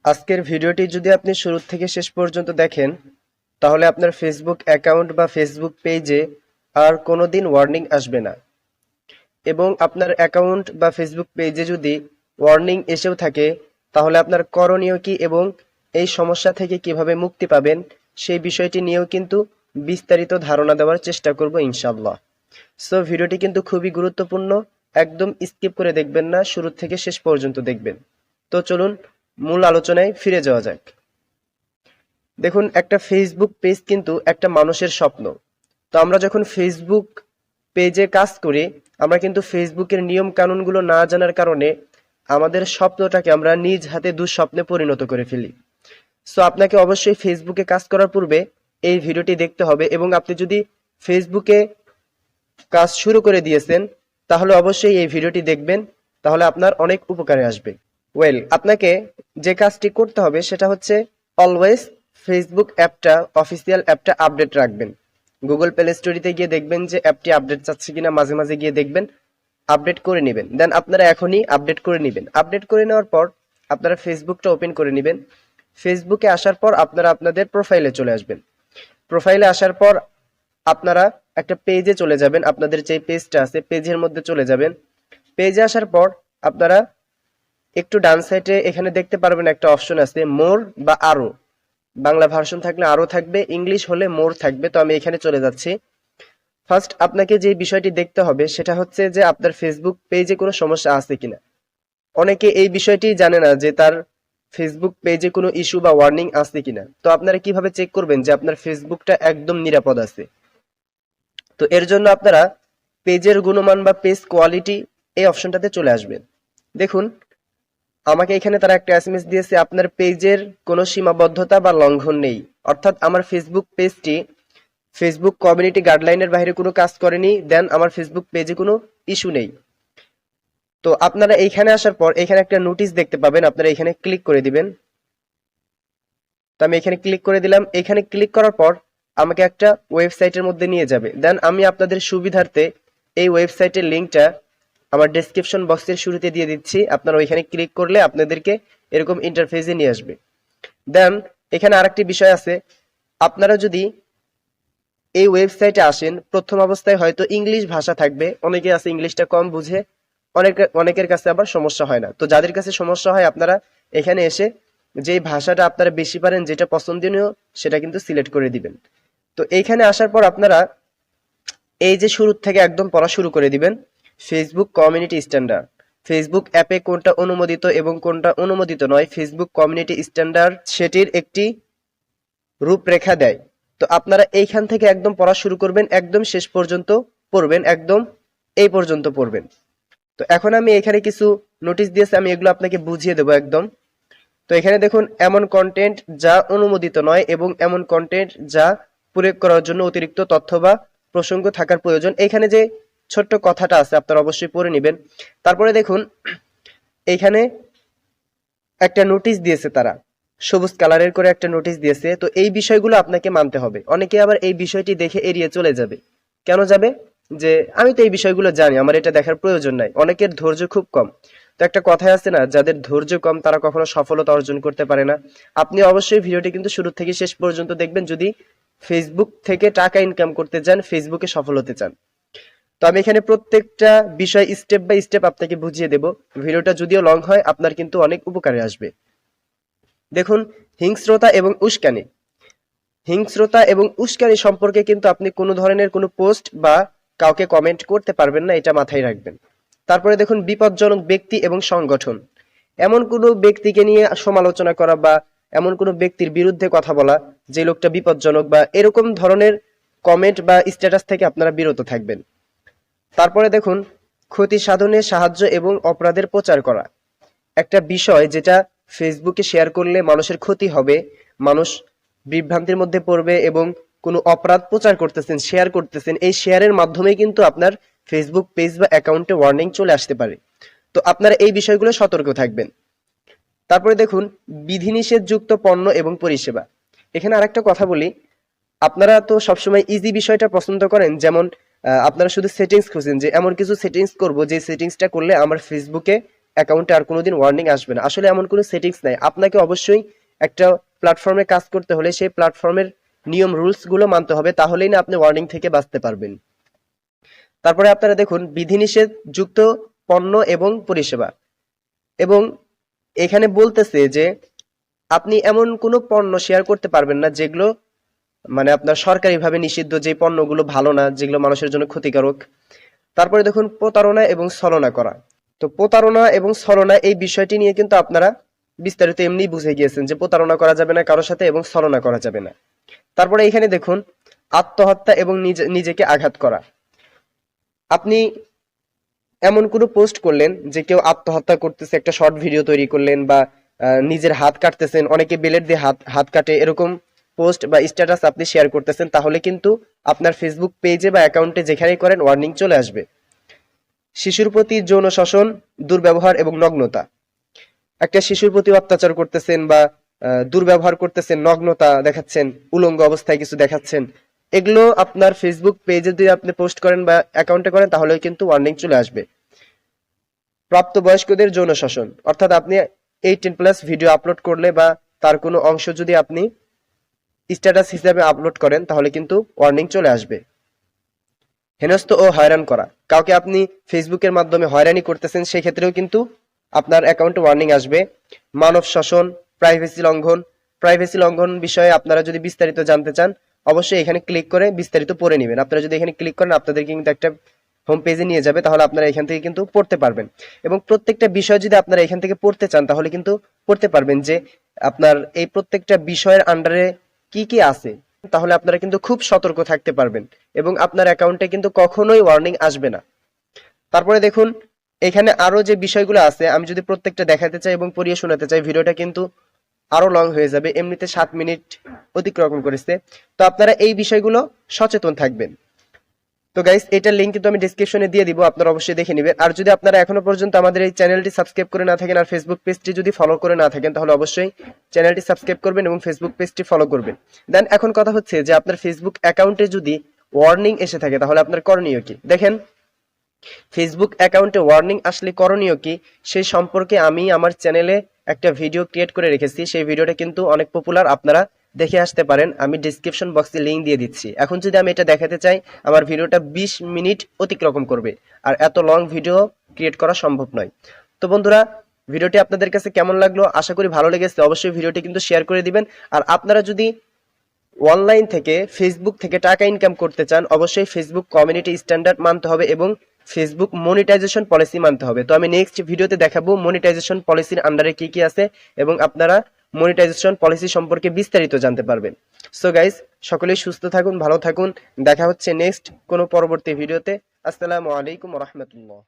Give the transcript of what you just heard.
আজকের ভিডিওটি যদি আপনি শুরু থেকে শেষ পর্যন্ত দেখেন তাহলে আপনার ফেসবুক অ্যাকাউন্ট বা ফেসবুক পেজে আর কোনোদিন ওয়ার্নিং আসবে না। এবং আপনার অ্যাকাউন্ট বা ফেসবুক পেজে যদি ওয়ার্নিং এসেও থাকে তাহলে আপনার করণীয় কি এবং এই সমস্যা থেকে কিভাবে মুক্তি পাবেন সেই বিষয়টি নিয়েও কিন্তু বিস্তারিত ধারণা দেওয়ার চেষ্টা করব ইনশাআল্লাহ। সো ভিডিওটি কিন্তু খুবই গুরুত্বপূর্ণ, একদম স্কিপ করে দেখবেন না, শুরু থেকে শেষ পর্যন্ত দেখবেন। তো চলুন মূল আলোচনায় ফিরে যাওয়া যাক। দেখুন, একটা ফেসবুক পেজ কিন্তু একটা মানুষের স্বপ্ন। তো আমরা যখন ফেসবুক পেজে কাজ করি আমরা কিন্তু ফেসবুকের নিয়ম কানুনগুলো না জানার কারণে আমাদের স্বপ্নটাকে আমরা নিজ হাতে দুঃস্বপ্নে পরিণত করে ফেলি। সো আপনাকে অবশ্যই ফেসবুকে কাজ করার পূর্বে এই ভিডিওটি দেখতে হবে, এবং আপনি যদি ফেসবুকে কাজ শুরু করে দিয়েছেন তাহলে অবশ্যই এই ভিডিওটি দেখবেন, তাহলে আপনার অনেক উপকারে আসবে। আপনাকে যে কাজটি করতে হবে সেটা হচ্ছে অলওয়েজ ফেসবুক অ্যাপটা, অফিসিয়াল অ্যাপটা আপডেট রাখবেন। গুগল প্লে স্টোরিতে গিয়ে দেখবেন যে অ্যাপটি আপডেট চাচ্ছে কিনা, মাঝে মাঝে গিয়ে দেখবেন, আপডেট করে নেবেন। দেন আপনারা এখনই আপডেট করে নেবেন। আপডেট করে নেওয়ার পর আপনারা ফেসবুকটা ওপেন করে নেবেন। ফেসবুকে আসার পর আপনারা আপনাদের প্রোফাইলে চলে আসবেন। প্রোফাইলে আসার পর আপনারা একটা পেজে চলে যাবেন, আপনাদের যে পেজটা আছে পেজের মধ্যে চলে যাবেন। পেজে আসার পর আপনারা একটু ডান সাইডে এখানে দেখতে পারবেন একটা অপশন আছে মোর বা আরো। বাংলা ভার্সন থাকলে আরো থাকবে, ইংলিশ হলে মোর থাকবে। তো আমি এখানে চলে যাচ্ছি। ফার্স্ট আপনাকে যে বিষয়টি দেখতে হবে সেটা হচ্ছে যে আপনার ফেসবুক পেজে কোনো সমস্যা আছে কিনা। অনেকে এই বিষয়টি জানে না যে তার ফেসবুক পেজে কোনো ইস্যু বা ওয়ার্নিং আছে কিনা। তো আপনারা কিভাবে চেক করবেন যে আপনার ফেসবুকটা একদম নিরাপদ আছে? তো এর জন্য আপনারা পেজের গুণমান বা পেজ কোয়ালিটি এই অপশনটাতে চলে আসবেন। দেখুন, আমাকে এখানে তারা একটা এসএমএস দিয়েছে, আপনার পেজের কোনো সীমাবদ্ধতা বা লঙ্ঘন নেই। অর্থাৎ আমার ফেসবুক পেজটি ফেসবুক কমিউনিটি গাইডলাইনের বাইরে কোনো কাজ করেনি, দেন আমার ফেসবুক পেজে কোনো ইস্যু নেই। তো আপনারা এইখানে আসার পর এখানে একটা নোটিশ দেখতে পাবেন, আপনারা এখানে ক্লিক করে দিবেন। তো আমি এখানে ক্লিক করে দিলাম। এখানে ক্লিক করার পর আমাকে একটা ওয়েবসাইটের মধ্যে নিয়ে যাবে। দেন আমি আপনাদের সুবিধার্থে এই ওয়েবসাইটের লিঙ্কটা আমার ডেসক্রিপশন বক্সের শুরুতে দিয়ে দিচ্ছি। আপনারা ওইখানে ক্লিক করলে আপনাদেরকে এরকম ইন্টারফেসে নিয়ে আসবে। দেন এখানে আরেকটি বিষয় আছে, আপনারা যদি এই ওয়েবসাইটে আসেন প্রথম অবস্থায় হয়তো ইংলিশ ভাষা থাকবে, অনেকে আছে ইংলিশটা কম বুঝে, অনেকের কাছে আবার সমস্যা হয় না। তো যাদের কাছে সমস্যা হয় আপনারা এখানে এসে যে ভাষাটা আপনারা বেশি পারেন, যেটা পছন্দনীয় সেটা কিন্তু সিলেক্ট করে দিবেন। তো এইখানে আসার পর আপনারা এই যে শুরু থেকে একদম পড়া শুরু করে দিবেন ফেসবুক কমিউনিটি স্ট্যান্ডার্ড। ফেসবুক অ্যাপে কোনটা অনুমোদিত এবং কোনটা অনুমোদিত নয়, ফেসবুক কমিউনিটি স্ট্যান্ডার্ড সেটির একটি রূপরেখা দেয়। তো আপনারা এইখান থেকে একদম পড়া শুরু করবেন, একদম শেষ পর্যন্ত পড়বেন, একদম এই পর্যন্ত পড়বেন। তো এখন আমি এখানে কিছু নোটিশ দিয়েছি, আমি এগুলো আপনাকে বুঝিয়ে দেবো একদম। তো এখানে দেখুন, এমন কন্টেন্ট যা অনুমোদিত নয় এবং এমন কন্টেন্ট যা প্রয়োগ করার জন্য অতিরিক্ত তথ্য বা প্রসঙ্গ থাকার প্রয়োজন। এখানে যে ছোট্ট কথাটা আছে আপনারা অবশ্যই পড়ে নেবেন। তারপরে দেখুন এইখানে একটা নোটিশ দিয়েছে, তারা সবুজ কালারের করে একটা নোটিশ দিয়েছে। তো এই বিষয়গুলো আপনাকে মানতে হবে। অনেকে আবার এই বিষয়টি দেখে এড়িয়ে চলে যাবে। কেন যাবে? যে আমি তো এই বিষয়গুলো জানি, আমার এটা দেখার প্রয়োজন নাই। অনেকের ধৈর্য খুব কম। তো একটা কথাই আছে না, যাদের ধৈর্য কম তারা কখনো সফলতা অর্জন করতে পারে না। আপনি অবশ্যই ভিডিওটি কিন্তু শুরু থেকে শেষ পর্যন্ত দেখবেন যদি ফেসবুক থেকে টাকা ইনকাম করতে চান, ফেসবুকে সফল হতে চান। তো আমি এখানে প্রত্যেকটা বিষয় স্টেপ বাই স্টেপ আপনাকে বুঝিয়ে দেব। ভিডিওটা যদিও লং হয় আপনার কিন্তু অনেক উপকারে আসবে। দেখুন, হিংস্রতা এবং উস্কানি। হিংস্রতা এবং উস্কানি সম্পর্কে কিন্তু আপনি কোনো ধরনের কোনো পোস্ট বা কাউকে কমেন্ট করতে পারবেন না, এটা মাথায় রাখবেন। তারপরে দেখুন, বিপজ্জনক ব্যক্তি এবং সংগঠন। এমন কোনো ব্যক্তিকে নিয়ে সমালোচনা করা বা এমন কোনো ব্যক্তির বিরুদ্ধে কথা বলা যে লোকটা বিপজ্জনক, বা এরকম ধরনের কমেন্ট বা স্ট্যাটাস থেকে আপনারা বিরত থাকবেন। তারপরে দেখুন, ক্ষতি সাধনে সাহায্য এবং অপরাধের প্রচার করা। একটা বিষয় যেটা ফেসবুকে শেয়ার করলে মানুষের ক্ষতি হবে, মানুষ বিভ্রান্তির মধ্যে পড়বে এবং কোনো অপরাধ প্রচার করতেছেন, শেয়ার করতেছেন, এই শেয়ারের মাধ্যমে কিন্তু আপনার ফেসবুক পেজ বা অ্যাকাউন্টে ওয়ার্নিং চলে আসতে পারে। তো আপনারা এই বিষয়গুলো সতর্ক থাকবেন। তারপরে দেখুন, বিধিনিষেধ যুক্ত পণ্য এবং পরিষেবা। এখানে আরেকটা কথা বলি, আপনারা তো সবসময় ইজি বিষয়টা পছন্দ করেন, যেমন আপনারা শুধু সেটিংস খুঁজছেন যে এমন কিছু সেটিংস করব যে সেটিংসটা করলে আমার ফেসবুকে অ্যাকাউন্টে আর কোনোদিন ওয়ার্নিং আসবে না। আসলে এমন কোনো সেটিংস নাই। আপনাকে অবশ্যই একটা প্ল্যাটফর্মে কাজ করতে হলে সেই প্ল্যাটফর্মের নিয়ম রুলস গুলো মানতে হবে, তাহলেই না আপনি ওয়ার্নিং থেকে বাঁচতে পারবেন। তারপরে আপনারা দেখুন বিধিনিষেধ যুক্ত পণ্য এবং পরিষেবা, এবং এখানে বলতেছে যে আপনি এমন কোনো পণ্য শেয়ার করতে পারবেন না যেগুলো মানে আপনার সরকারিভাবে নিষিদ্ধ, যে পণ্যগুলো ভালো না, যেগুলো মানুষের জন্য ক্ষতিকারক। তারপরে দেখুন প্রতারণা এবং ছলনা করা। তো প্রতারণা এবং ছলনা এই বিষয়টি নিয়ে কিন্তু আপনারা বিস্তারিত এমনি বুঝে গিয়েছেন যে প্রতারণা করা যাবে না কারোর সাথে এবং ছলনা করা যাবে না। তারপরে এখানে দেখুন আত্মহত্যা এবং নিজেকে আঘাত করা। আপনি এমন কোনো পোস্ট করলেন যে কেউ আত্মহত্যা করতেছে, একটা শর্ট ভিডিও তৈরি করলেন, বা নিজের হাত কাটতেছেন, অনেকে বেলেট দিয়ে হাত হাত কাটে, এরকম পোস্ট বা স্ট্যাটাস আপনি শেয়ার করতেছেন, তাহলে কিন্তু আপনার ফেসবুক পেজে বা অ্যাকাউন্টে যেখানেই করেন ওয়ার্নিং চলে আসবে। শিশুর প্রতি যৌন শোষণ, দুর্ব্যবহার এবং নগ্নতা। একটা শিশুর প্রতি অত্যাচার করতেছেন বা দুর্ব্যবহার করতেছেন, নগ্নতা দেখাচ্ছেন, উলঙ্গ অবস্থায় কিছু দেখাচ্ছেন, এগুলো আপনার ফেসবুক পেজে যদি আপনি পোস্ট করেন বা অ্যাকাউন্টে করেন তাহলে কিন্তু ওয়ার্নিং চলে আসবে। প্রাপ্তবয়স্কদের যৌন শোষণ, অর্থাৎ আপনি 18+ ভিডিও আপলোড করলে বা তার কোনো অংশ যদি আপনি স্ট্যাটাস হিসেবে আপলোড করেন তাহলে কিন্তু ওয়ার্নিং চলে আসবে। হেনস্থ ও হয়রান করা, কাউকে আপনি ফেসবুকের মাধ্যমে হয়রানি করতেছেন সেক্ষেত্রেও কিন্তু আপনার অ্যাকাউন্টে ওয়ার্নিং আসবে। মানব শোষণ, প্রাইভেসি লঙ্ঘন বিষয়ে আপনারা যদি বিস্তারিত জানতে চান অবশ্যই এখানে ক্লিক করে বিস্তারিত পড়ে নেবেন। আপনারা যদি এখানে ক্লিক করেন আপনাদেরকে কিন্তু একটা হোম পেজে নিয়ে যাবে, তাহলে আপনারা এখান থেকে কিন্তু পড়তে পারবেন। এবং প্রত্যেকটা বিষয় যদি আপনারা এখান থেকে পড়তে চান তাহলে কিন্তু পড়তে পারবেন যে আপনার এই প্রত্যেকটা বিষয়ের আন্ডারে কি কি আছে, তাহলে আপনারা কিন্তু খুব সতর্ক থাকতে পারবেন এবং আপনার অ্যাকাউন্টে কিন্তু কখনোই ওয়ার্নিং আসবে না। তারপরে দেখুন এখানে আরো যে বিষয়গুলো আছে, আমি যদি প্রত্যেকটা দেখাতে চাই এবং পড়িয়ে শোনাতে চাই ভিডিওটা কিন্তু আরো লং হয়ে যাবে, এমনিতে 7 মিনিট অতিক্রম করেছে। তো আপনারা এই বিষয়গুলো সচেতন থাকবেন। তো গাইস এটার লিংক কিন্তু আমি ডেসক্রিপশনে দিয়ে দিব, আপনারা অবশ্যই দেখে নেবেন। আর যদি আপনারা এখনো পর্যন্ত আমাদের এই চ্যানেলটি সাবস্ক্রাইব করে না থাকেন আর ফেসবুক পেজটি যদি ফলো করে না থাকেন তাহলে অবশ্যই চ্যানেলটি সাবস্ক্রাইব করবেন এবং ফেসবুক পেজটি ফলো করবেন। দেন এখন কথা হচ্ছে যে আপনার ফেসবুক অ্যাকাউন্টে যদি ওয়ার্নিং এসে থাকে তাহলে আপনার করণীয় কি। দেখেন ফেসবুক অ্যাকাউন্টে ওয়ার্নিং আসলে করণীয় কি সেই সম্পর্কে আমি আমার চ্যানেলে একটা ভিডিও ক্রিয়েট করে রেখেছি, সেই ভিডিওটা কিন্তু অনেক পপুলার, আপনারা দেখে আসতে পারেন, আমি ডিসক্রিপশন বক্সে লিংক দিয়ে দিচ্ছি। এখন যদি আমি এটা দেখাতে চাই আমার ভিডিওটা 20 মিনিট অতিক্রম করবে, আর এত লং ভিডিও ক্রিয়েট করা সম্ভব নয়। তো বন্ধুরা ভিডিওটি আপনাদের কাছে কেমন লাগলো, আশা করি ভালো লেগেছে। অবশ্যই ভিডিওটি কিন্তু শেয়ার করে দিবেন। আর আপনারা যদি অনলাইন থেকে ফেসবুক থেকে টাকা ইনকাম করতে চান অবশ্যই ফেসবুক কমিউনিটি স্ট্যান্ডার্ড মানতে হবে এবং ফেসবুক মনিটাইজেশন পলিসি মানতে হবে। তো আমি নেক্সট ভিডিওতে দেখাবো মনিটাইজেশন পলিসির আন্ডারে কি কি আছে এবং আপনারা মনিটাইজেশন পলিসি সম্পর্কে বিস্তারিত জানতে পারবেন। সো গাইস সকলেই সুস্থ থাকুন, ভালো থাকুন, দেখা হচ্ছে নেক্সট কোনো পরবর্তী ভিডিওতে। আসসালামু আলাইকুম ওয়া রাহমাতুল্লাহ।